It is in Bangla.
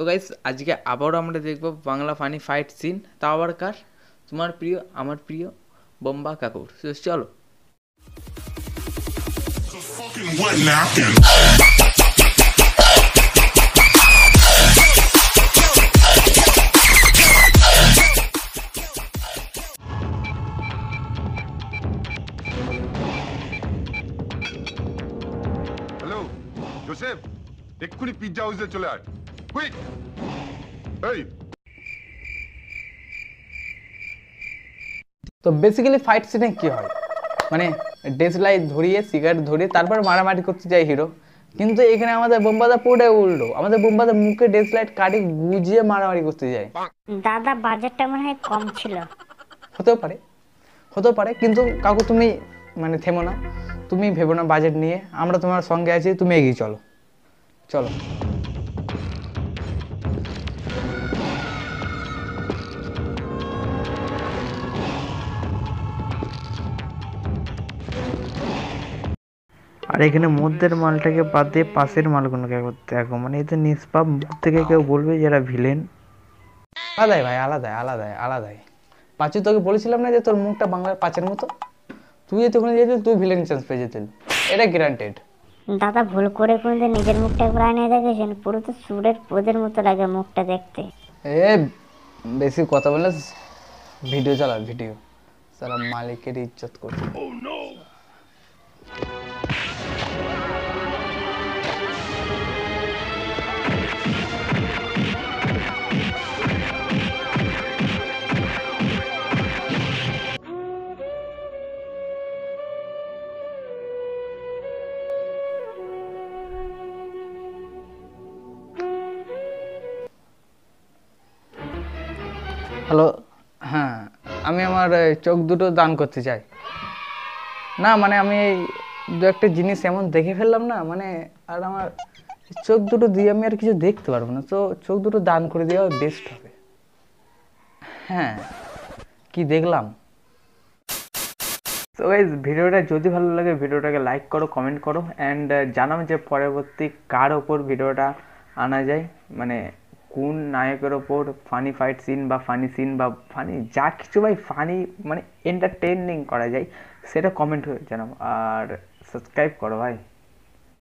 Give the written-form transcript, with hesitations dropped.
তো গাইস আজকে আবারও আমরা দেখব বাংলা ফানি ফাইট সিন, তাও আবার কার? তোমার প্রিয়, আমার প্রিয় বোম্বা কাকুর। চলো। হ্যালো জোসেফ, এক্ষুনি পিৎজা হাউসে চলে আয়, কুইক। এই তো বেসিক্যালি ফাইট সিনে কি হয়, মানে ডেস লাইট ধরিয়ে সিগারেট ধরিয়ে তারপর মারামারি করতে যায় হিরো। কিন্তু এখানে আমাদের বোম্বাদা পুরোটা উল্টো, আমাদের বোম্বাদা মুখে ডেস লাইট কাটি গুজিয়ে মারামারি করতে যায়। দাদা বাজেটটা মনে হয় কম ছিল। হতেও পারে, হতেও পারে, কিন্তু কাকু তুমি মানে থেমো না, তুমি ভেবো না বাজেট নিয়ে, আমরা তোমার সঙ্গে আছি, তুমি এগিয়ে চলো চলো। আর এখানে মধ্যের মালটাকে বাদ দিয়ে পাশের মালগুলোকে দেখো, মানে এতে নিষ্পাপ মুখ থেকে কেউ বলবে যে এরা ভিলেন। আলাদাই ভাই, আলাদাই আলাদাই আলাদাই। পাঁচু তোকে বলেছিলাম না যে তোর মুখটা বাংলার পাঁচের মতো, তুই যদি ওখানে যেত তুই ভিলেন চান্স পেয়ে যেতেন, এটা গ্যারান্টেড। দাদা ভুল করে কোনদিন নিজের মুখটা একবার আয়নায় দেখেছেন? পুরো তো সুরের পোদের মতো লাগে মুখটা দেখতে। এ বেশি কথা বলে ভিডিও চালা, ভিডিও সারা মালিকের ইজ্জত করতে। হ্যালো, হ্যাঁ আমি আমার চোখ দুটো দান করতে চাই। না মানে আমি এই দু একটা জিনিস এমন দেখে ফেললাম না, মানে আর আমার চোখ দুটো দিয়ে আমি আর কিছু দেখতে পারবো না, তো চোখ দুটো দান করে দেওয়া বেস্ট হবে। হ্যাঁ, কি দেখলাম। তো গাইস ভিডিওটা যদি ভালো লাগে ভিডিওটাকে লাইক করো, কমেন্ট করো, অ্যান্ড জানাও যে পরবর্তী কার ওপর ভিডিওটা আনা যায়, মানে কোন নায়কের ওপর ফানি ফাইট সিন বা ফানি সিন বা ফানি যা কিছু ভাই ফানি মানে এন্টারটেইনিং করা যায় সেটা কমেন্ট জানাও, আর সাবস্ক্রাইব করো ভাই।